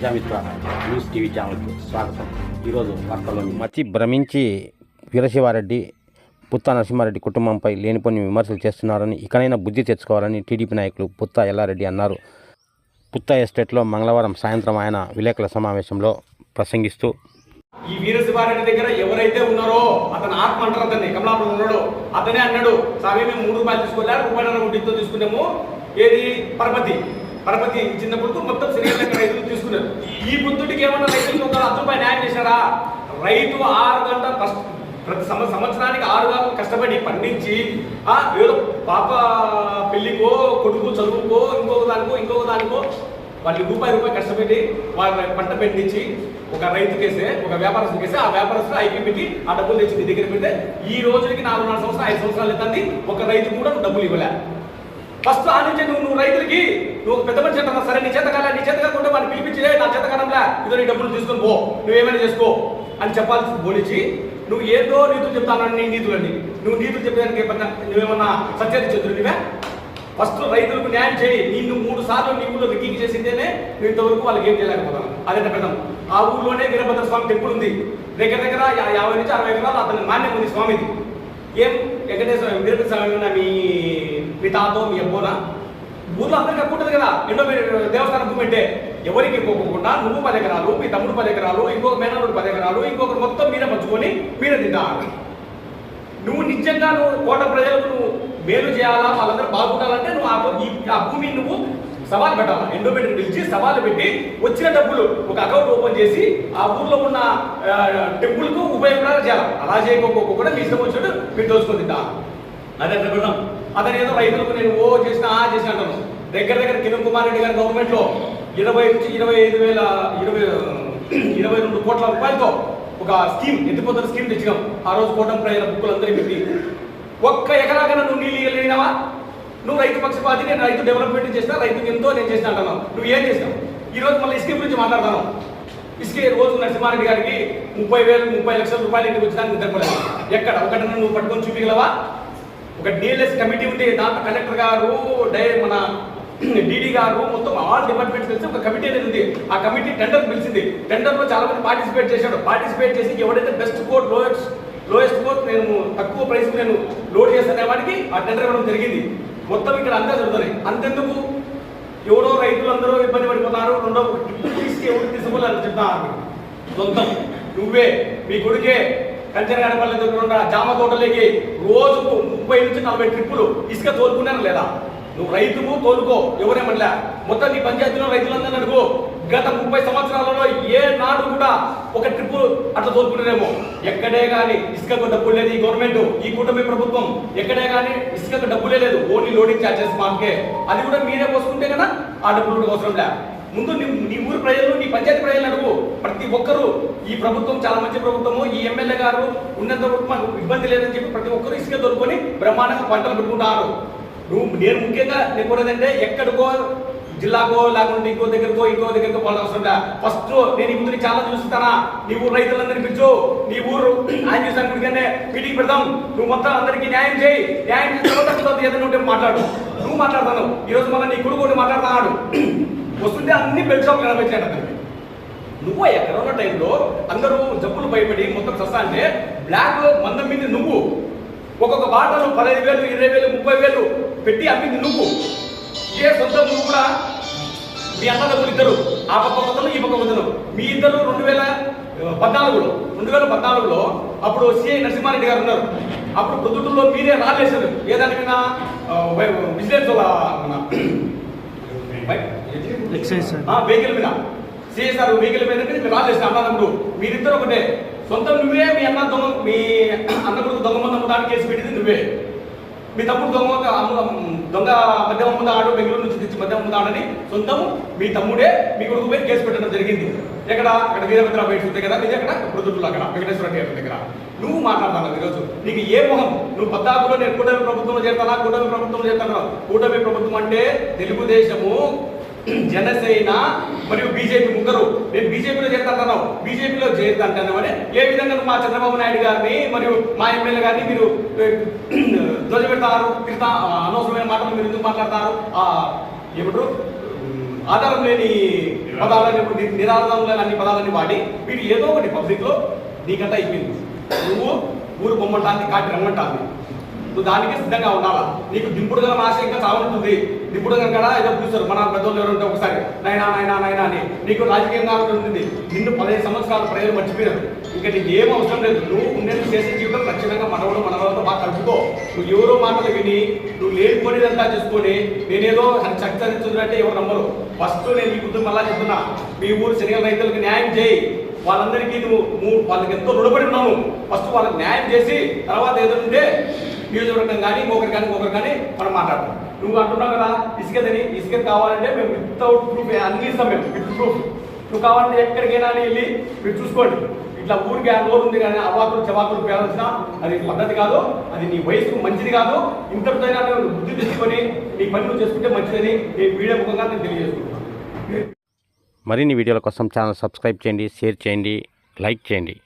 Prajamitra news TV ఛానల్కి స్వాగతం. ఈరోజు వార్తల్లోని మతి భ్రమించి వీరశివారెడ్డి పుత్తా నరసింహారెడ్డి కుటుంబంపై లేనిపోని విమర్శలు చేస్తున్నారని, ఇకనైనా బుద్ధి తెచ్చుకోవాలని టీడీపీ నాయకులు పుత్తా ఎల్లారెడ్డి అన్నారు. పుత్తా ఎస్టేట్లో మంగళవారం సాయంత్రం ఆయన విలేకరుల సమావేశంలో ప్రసంగిస్తూ, ఈ వీరశివారెడ్డి దగ్గర ఎవరైతే ఉన్నారో అతను ఆత్మ అంటారు, అతన్ని కమలాపురం ఉన్నాడు, అతనే అన్నాడు, స్వామి మేము ₹3 తీసుకోలే, రూపాయల వడ్డీతో తీసుకున్నాము. ఏది పరపతి చిన్నప్పుడు మొత్తం శరీరం లెక్క రైతులు తీసుకున్నారు. ఈ బుద్ధుడికి ఏమన్నా రైతులకు ఒక ₹10 న్యాయం చేశారా? రైతు 6 గంటల ప్రతి సంవత్సరానికి 6 గంటలు కష్టపడి పండించి ఏదో పాప పెళ్లికో, కొడుకు చదువుకో, ఇంకొక దానికో వాళ్ళు రూపాయి కష్టపెట్టి వాళ్ళ పంట పండించి ఒక రైతుకేసే, ఒక వ్యాపారస్తుకేసే, ఆ వ్యాపారస్తులు ఐపీపీకి ఆ డబ్బులు తెచ్చి నీ దగ్గర పెడితే ఈ రోజుకి 4 సంవత్సరాలు 5 సంవత్సరాలు అవుతుంది, ఒక రైతు కూడా నువ్వు డబ్బులు ఇవ్వలే. ఫస్ట్ ఆ నుంచి నువ్వు రైతులకి నువ్వు పెద్ద మనిషి అంటున్నా, సరే నీ చేత కాకుండా వాడిని పిలిపించి నా చేత కాలంలా ఇదో నీ డబ్బులు తీసుకొని పో, నువ్వేమైనా చేసుకో అని చెప్పాల్సి బోలిచి నువ్వు ఏదో నీతులు చెప్తాను. నీ నీతులని నువ్వు నీతులు చెప్పేదానికి నువ్వేమన్నా సత్యాన్ని చెప్తున్నా? నువ్వే ఫస్ట్ రైతులకు న్యాయం చేయి. నిన్ను 3 సార్లు నీ ఊళ్ళో రిగ్గింగ్ చేసిందేనే నువ్వు ఇంతవరకు వాళ్ళకి ఏం చేయలేకపోతాను. అదే పెద్దాం. ఆ ఊళ్ళోనే వీరభద్ర స్వామి టెంపుల్ ఉంది. దగ్గర 50 నుంచి 60 ఎకరాలు అతని మాన్యం ఉంది స్వామిది. ఏం వెంకటేశ్వర వీరభద్ర స్వామి మీ తాతో మీ అబ్బోనా ఊర్లో అందరికీ అక్కుంటుంది కదా. ఎన్నో దేవస్థానం భూమి అంటే ఎవరికి ఇవ్వకుండా నువ్వు 10 ఎకరాలు, మీ తమ్ముడు 10 ఎకరాలు, ఇంకొక మేనల్లుడు 10 ఎకరాలు, ఇంకొకరు మొత్తం మీరే పంచుకొని మీరే తింటారు. నువ్వు నిజంగా కోట ప్రజలకు నువ్వు మేలు చేయాలా, వాళ్ళందరూ బాగుండాలంటే నువ్వు ఆ భూమిని నువ్వు సవాలు పెట్టాలా. ఎండోమెంట్ పిలిచి సవాలు పెట్టి వచ్చిన డబ్బులు ఒక అకౌంట్ ఓపెన్ చేసి ఆ ఊర్లో ఉన్న టెంపుల్కు ఉపయోగపడాలి చేయాలి. అలా చేయకపోకుండా మీ ఇష్టం వచ్చినట్టు మీరు దోచుకొని తింటా. అదే పెడతాం. అతను ఏదో రైతులకు నేను చేసిన అంటాను. దగ్గర కిరణ్ కుమార్ రెడ్డి గారి గవర్నమెంట్లో 20 నుంచి 22 కోట్ల రూపాయలతో ఒక స్కీమ్, ఎత్తిపోతున్న స్కీమ్ తెచ్చినాం. ఆ రోజు కోటం ప్రజల బుక్కులందరూ పెట్టి ఒక్క ఎకరా కన్నా నువ్వు నీళ్ళు ఇవ్వలేనావా? నువ్వు రైతు పక్షపాతి, నేను రైతు డెవలప్మెంట్ చేసినా, రైతుకి ఎంతో నేను చేసిన అంటున్నావు. నువ్వు ఏం చేసినావు? ఈ రోజు మళ్ళీ ఇసుక గురించి మాట్లాడతాను. ఇసుక రోజు నరసింహారెడ్డి గారికి 30 లక్షల రూపాయలు ఇంటికి వచ్చినా నిద్రపోలేదు. ఎక్కడ ఒకటి నువ్వు పట్టుకొని చూపించగలవా? ఒక డిఎల్ఎస్ కమిటీ ఉంటే దాంట్లో కలెక్టర్ గారు, మన డీడీ గారు, మొత్తం ఆల్ డిపార్ట్మెంట్స్ కలిసి ఒక కమిటీ అనేది ఉంది. ఆ కమిటీ టెండర్ పిలిచింది. టెండర్లో చాలా మంది పార్టిసిపేట్ చేశాడు. పార్టిసిపేట్ చేసి ఎవడైతే బెస్ట్ కోర్ట్, లోయెస్ట్ కోర్ట్ నేను తక్కువ ప్రైస్ నేను లోడ్ చేస్తానే వాడికి ఆ టెండర్ ఇవ్వడం జరిగింది. మొత్తం ఇక్కడ అంతా జరుగుతుంది. అంతెందుకు ఎవరో రైతులందరూ ఇబ్బంది పడిపోతున్నారు. రెండో ఎవరు తీసుకోవాలని చెప్తాను. సొంతం నువ్వే మీ కొడుకే కంచెరగాడపల్లి దగ్గర ఉన్న జామ తోటలోకి రోజుకు 30 నుంచి 40 ట్రిప్పులు ఇసుక తోలుకున్నాను లేదా? నువ్వు రైతుకు తోలుకో, ఎవరేమన్నా మొత్తం నీ పంచాయతీలో రైతులందరూ అడుగు. గత 30 సంవత్సరాలలో ఏ నాడు కూడా ఒక ట్రిప్పు అట్లా తోలుకున్నారేమో. ఎక్కడే కానీ ఇసుకకు డబ్బులు లేదు. ఈ గవర్నమెంట్, ఈ కూటమి ప్రభుత్వం ఎక్కడే కానీ ఇసుకకు డబ్బులే లేదు. ఓన్లీ లోడింగ్ ఛార్జెస్ మాకే. అది కూడా మీరే పోసుకుంటే కదా ఆ డబ్బులు కూడా అవసరం లే. ముందు నీ ఊరు ప్రజలు, నీ పంచాయతీ ప్రజలను అడుగు. ప్రతి ఒక్కరూ ఈ ప్రభుత్వం చాలా మంచి ప్రభుత్వము, ఈ ఎమ్మెల్యే గారు ఉన్నంత వరకు మాకు ఇబ్బంది లేదని చెప్పి ప్రతి ఒక్కరు ఇసుక తోలుకొని బ్రహ్మాండంగా పంటలు పెట్టుకుంటారు. నేను ముఖ్యంగా నేను కోరేదంటే ఎక్కడికో జిల్లాకో లేకుంటే ఇంకో దగ్గరకో వాళ్ళ అవసరం లే. ఫస్ట్ నేను ఈ ముందు చాలా చూస్తానా, నీ ఊరు రైతులందరినీ పిలుచు, నీ ఊరు ఆయన చూసాను గుడికనే మీటింగ్ పెడదాం. నువ్వు మొత్తం అందరికీ న్యాయం చేయి. న్యాయం చేసిన తర్వాత ఏదైనా ఉంటే మాట్లాడు. నువ్వు మాట్లాడతాను. ఈరోజు మళ్ళీ నీ కొడుకు మాట్లాడుతున్నాడు. వస్తుంటే అన్ని బెల్ట్ షాప్ కనిపించాడు అతనికి. నువ్వు కరోనా టైంలో అందరూ జబ్బులు భయపడి మొత్తం సస్తా అంటే బ్లాక్లో మందం మీద నువ్వు ఒక్కొక్క బాటలు 15,000, 20,000, 30,000 పెట్టి అమ్మింది నువ్వు. ఇదే సొంతం నువ్వు కూడా మీ అన్నదమ్ములు ఇద్దరు, ఆ పక్క వద్దలు ఈ పక్క వద్దలు. మీ ఇద్దరు 2014లో అప్పుడు సిఐ నరసింహారెడ్డి గారు ఉన్నారు. అప్పుడు పొద్దుటూరులో మీరే రాలేశారు. ఏదాని మీద విజిలెన్స్ వెహికల్ మీద సిఎస్ఆర్ వెహికల్ మీద మీరు రాలేసిన అన్నదమ్ముడు మీరిద్దరు ఒకటే. సొంతం నువ్వే. మీ అన్న కొడుకు దొంగ మంది అమ్ముతాడు కేసు పెట్టింది నువ్వే. మీ తమ్ముడు దొంగ మద్యం అమ్ముతాడు, బెంగళూరు నుంచి తెచ్చి మద్యం అమ్ముతాడని సొంతం మీ తమ్ముడే మీ కొడుకు మీద కేసు పెట్టడం జరిగింది. అక్కడ వీరభద్ర బయట దగ్గర, ఇది అక్కడ ప్రొద్దుటూరులో అక్కడ వెంకటేశ్వర థియేటర్ దగ్గర. నువ్వు మాట్లాడతాను ఈరోజు. నీకు ఏ మొహం? నువ్వు 14లో నేను కూటమి ప్రభుత్వంలో చేస్తానా, కూటమి ప్రభుత్వం అంటే తెలుగుదేశము, జనసేన మరియు బీజేపీ ముగ్గురు. నేను బీజేపీలో చేస్తాను, బీజేపీలో చేస్తాంటానని ఏ విధంగా మా చంద్రబాబు నాయుడు గారిని మరియు మా ఎమ్మెల్యే గారిని మీరు ధ్వజపెడతారు, అనవసరమైన మాటలు మీరు ఎందుకు మాట్లాడతారు? ఏమంటారు, ఆధారం లేని పదాలని నిరాధారంగా అన్ని పదాలని వాడి వీడు ఏదో ఒకటి పబ్లిక్లో నీకంటే అయిపోయింది. నువ్వు ఊరు బొమ్మంటాంది కాటి రమ్మంటాంది, నువ్వు దానికి సిద్ధంగా ఉండాలా. నీకు దింపుడుగా ఆశ ఇంకా చాలా ఉంటుంది. దింపుడుగా కదా ఏదో పిలుస్తారు మన పెద్దోళ్ళు ఎవరు ఉంటే ఒకసారి నైనా నైనా నైనా అని నీకు రాజకీయంగా ఉంటుంది. నిన్ను 15 సంవత్సరాలు ప్రజలు మర్చిపోయారు. ఇంకా నీకు ఏం అవసరం లేదు. నువ్వు ఉండేది చేసే జీవితం ఖచ్చితంగా మనవలతో బాగా కలుపుకో. నువ్వు ఎవరో మాటలు విని నువ్వు లేనిపోయినంతా చేసుకొని నేనేదో చర్చించుకుంటే ఎవరు నమ్మరు. ఫస్ట్ నేను ఈ కుటుంబం మళ్ళా చెప్తున్నా, మీ ఊరు శనగల రైతులకు న్యాయం చేయి. వాళ్ళందరికీ నువ్వు వాళ్ళకి ఎంతో రుణపడి ఉన్నావు. ఫస్ట్ వాళ్ళకి న్యాయం చేసి తర్వాత ఏదంటే నియోజకవర్గం కానీ ఇంకొకరు కానీ మనం మాట్లాడతాం. నువ్వు అంటున్నావు కదా ఇసుక కావాలంటే మేము వితౌట్ ప్రూఫ్ అన్ని ఇస్తాం, మేము విత్ ప్రూఫ్. నువ్వు కావాలంటే ఎక్కడికైనా వెళ్ళి మీరు చూసుకోండి. ఇట్లా ఊరికి నోరు ఉంది కానీ అవాకులు చవాకులు పేరాల్సిన అది పద్ధతి కాదు. అది నీ వయసుకు మంచిది కాదు. ఇంతటితోనే బుద్ధి తెచ్చుకొని నీ పని నువ్వు చేసుకుంటే మంచిదని నేను వీడియో ముఖంగా నేను తెలియజేసుకుంటున్నాను. మరిన్ని వీడియోల కోసం ఛానల్ సబ్స్క్రైబ్ చేయండి, షేర్ చేయండి, లైక్ చేయండి.